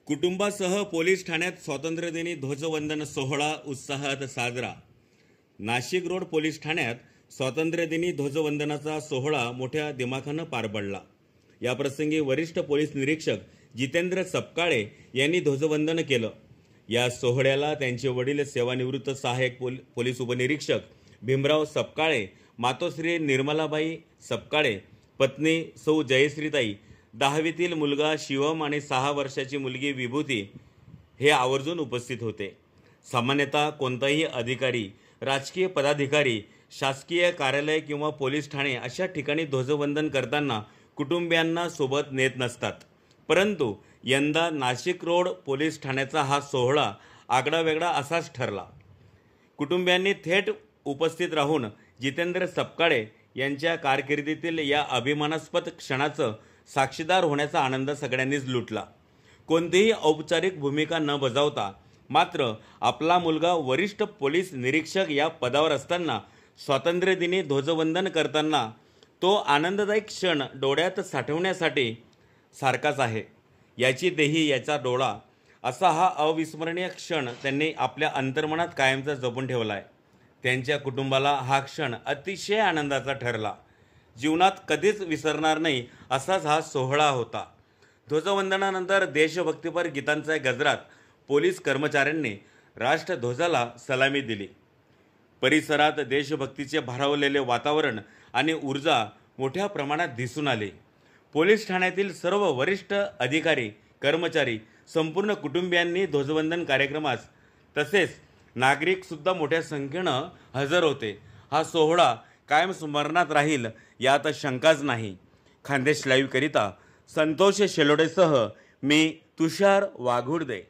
कुटुंबासह पोलीस ठाण्यात स्वातंत्र्यदिनी ध्वजवंदन सोहळा उत्साहात साजरा। नाशिक रोड पोलीस ठाण्यात स्वातंत्र्यदिनी ध्वजवंदनाचा सोहळा मोठ्या दिमाखानं पार पडला। या प्रसंगी वरिष्ठ पोलीस निरीक्षक जितेंद्र सपकाळे यांनी ध्वजवंदन केलं। या सोहळ्याला त्यांचे वडील सेवानिवृत्त सहाय्यक पोलीस उपनिरीक्षक भीमराव सपकाळे, मातोश्री निर्मलाबाई सपकाळे, पत्नी सौ जयश्रीताई, 10वीतील मुलगा शिवम आणि 6 वर्षाची मुलगी विभूती हे आवर्जून उपस्थित होते। सामान्यतः कोणताही अधिकारी, राजकीय पदाधिकारी, शासकीय कार्यालय किंवा पोलीस ठाणे अशा ठिकाणी ध्वजवंदन करताना कुटुंबियांना सोबत नेत नसतात, परंतु यंदा नाशिक रोड पोलीस ठाण्याचा हा सोहळा आगळावेगळा असाच ठरला। कुटुंबियांनी थेट उपस्थित राहून जितेंद्र सपकाळे यांच्या कारकिर्दीतील या अभिमानास्पद क्षणाचं साक्षीदार होण्याचा आनंद सगळ्यांनीच लुटला। कोणतीही औपचारिक भूमिका न बजावता मात्र आपला मुलगा वरिष्ठ पोलीस निरीक्षक या पदावर असताना स्वातंत्र्यदिनी ध्वजवंदन करताना तो आनंददायक क्षण डोळ्यात साठवण्यासाठी सारखाच आहे। याची देही याचा डोळा असा हा अविस्मरणीय क्षण त्यांनी आपल्या अंतर्मनात कायमचा जपून ठेवला आहे। त्यांच्या कुटुंबाला हा क्षण अतिशय आनंदाचा ठरला। जीवनात कधीच विसरणार नाही असाच हा सोहळा होता। ध्वजवंदनानंतर देशभक्तीपर गीतांच्या गजरात पोलीस कर्मचाऱ्यांनी राष्ट्रध्वजाला सलामी दिली। परिसरात देशभक्तीचे भारावलेले वातावरण आणि ऊर्जा मोठ्या प्रमाणात दिसून आली। पोलीस ठाण्यातील सर्व वरिष्ठ अधिकारी, कर्मचारी, संपूर्ण कुटुंबियांनी ध्वजवंदन कार्यक्रमास तसेच नागरिक सुद्धा मोठ्या संख्येनं हजर होते। हा सोहळा कायम स्मरणात राहील यात शंकाच नाही। खानदेश लाईव्ह करिता संतोष शेलोडेसह मी तुषार वाघुर्दे।